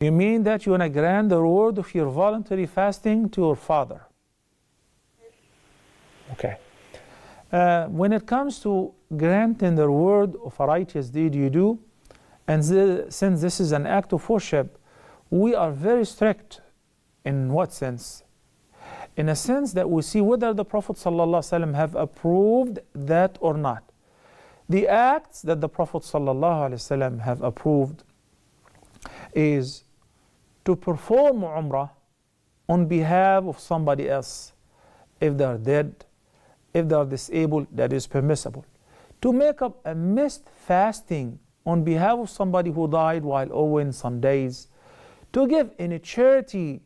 You mean that you want to grant the reward of your voluntary fasting to your father? Okay. When it comes to granting the reward of a righteous deed you do, and since this is an act of worship, we are very strict. In what sense? In a sense that we see whether the Prophet ﷺ have approved that or not. The acts that the Prophet ﷺ have approved is to perform Umrah on behalf of somebody else. If they are dead, if they are disabled, that is permissible. To make up a missed fasting on behalf of somebody who died while owing some days. To give in a charity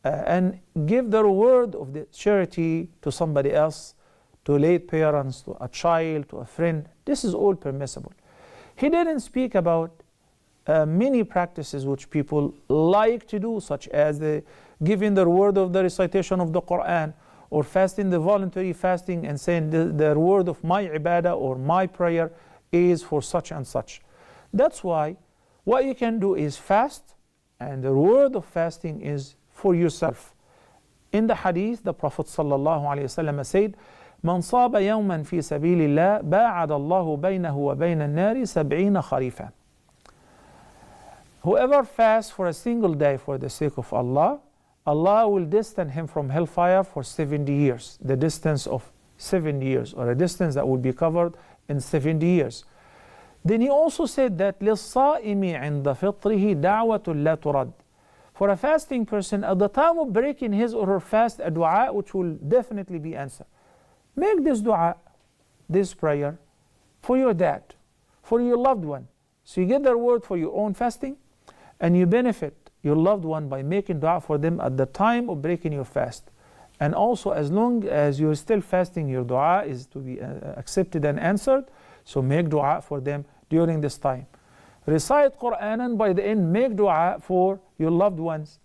and give the reward of the charity to somebody else, to late parents, to a child, to a friend. This is all permissible. He didn't speak about many practices which people like to do, such as the giving the reward of the recitation of the Quran, or fasting the voluntary fasting and saying the reward of my ibadah or my prayer is for such and such. That's why what you can do is fast, and the reward of fasting is for yourself. In the hadith, the Prophet ﷺ said, من صاب يوما في سبيل الله باعد الله بينه وبين النار 70 خريفا. Whoever fasts for a single day for the sake of Allah, Allah will distance him from hellfire for 70 years. The distance of 70 years, or a distance that will be covered in 70 years. Then he also said that للصائم عند فطره دعوة لا ترد. For a fasting person, at the time of breaking his or her fast, a dua which will definitely be answered. Make this dua, this prayer, for your dad, for your loved one. So you get the reward for your own fasting, and you benefit your loved one by making dua for them at the time of breaking your fast. And also, as long as you're still fasting, your dua is to be accepted and answered. So make dua for them during this time. Recite Quran, and by the end, make dua for your loved ones.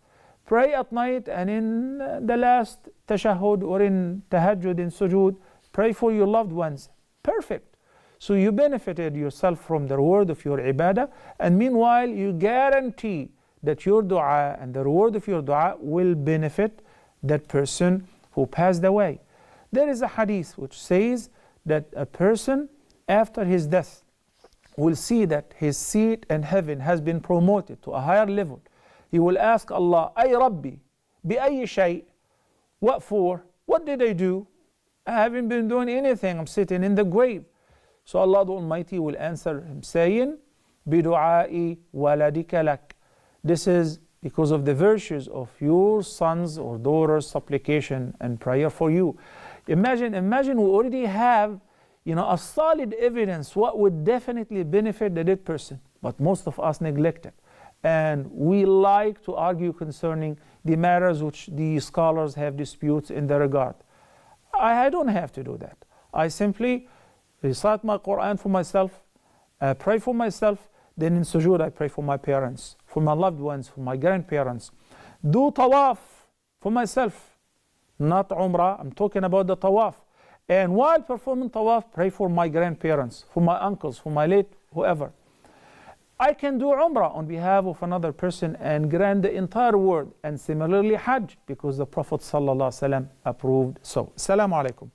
Pray at night, and in the last tashahhud or in tahajjud, in sujood, pray for your loved ones. Perfect. So you benefited yourself from the reward of your ibadah, and meanwhile you guarantee that your dua and the reward of your dua will benefit that person who passed away. There is a hadith which says that a person after his death will see that his seat in heaven has been promoted to a higher level. He will ask Allah, Ay Rabbi, bi-ayyi shay', what for? What did I do? I haven't been doing anything. I'm sitting in the grave. So Allah the Almighty will answer him saying, bi-du'a'i waladika lak. This is because of the virtues of your sons or daughters' supplication and prayer for you. Imagine we already have a solid evidence what would definitely benefit the dead person, but most of us neglect it. And we like to argue concerning the matters which the scholars have disputes in the regard. I don't have to do that. I simply recite my Quran for myself, pray for myself, then in sujood I pray for my parents, for my loved ones, for my grandparents. Do tawaf for myself, not umrah. I'm talking about the tawaf. And while performing tawaf, pray for my grandparents, for my uncles, for my late whoever. I can do umrah on behalf of another person and grant the entire world. And similarly hajj, because the Prophet ﷺ approved so. Assalamu alaikum.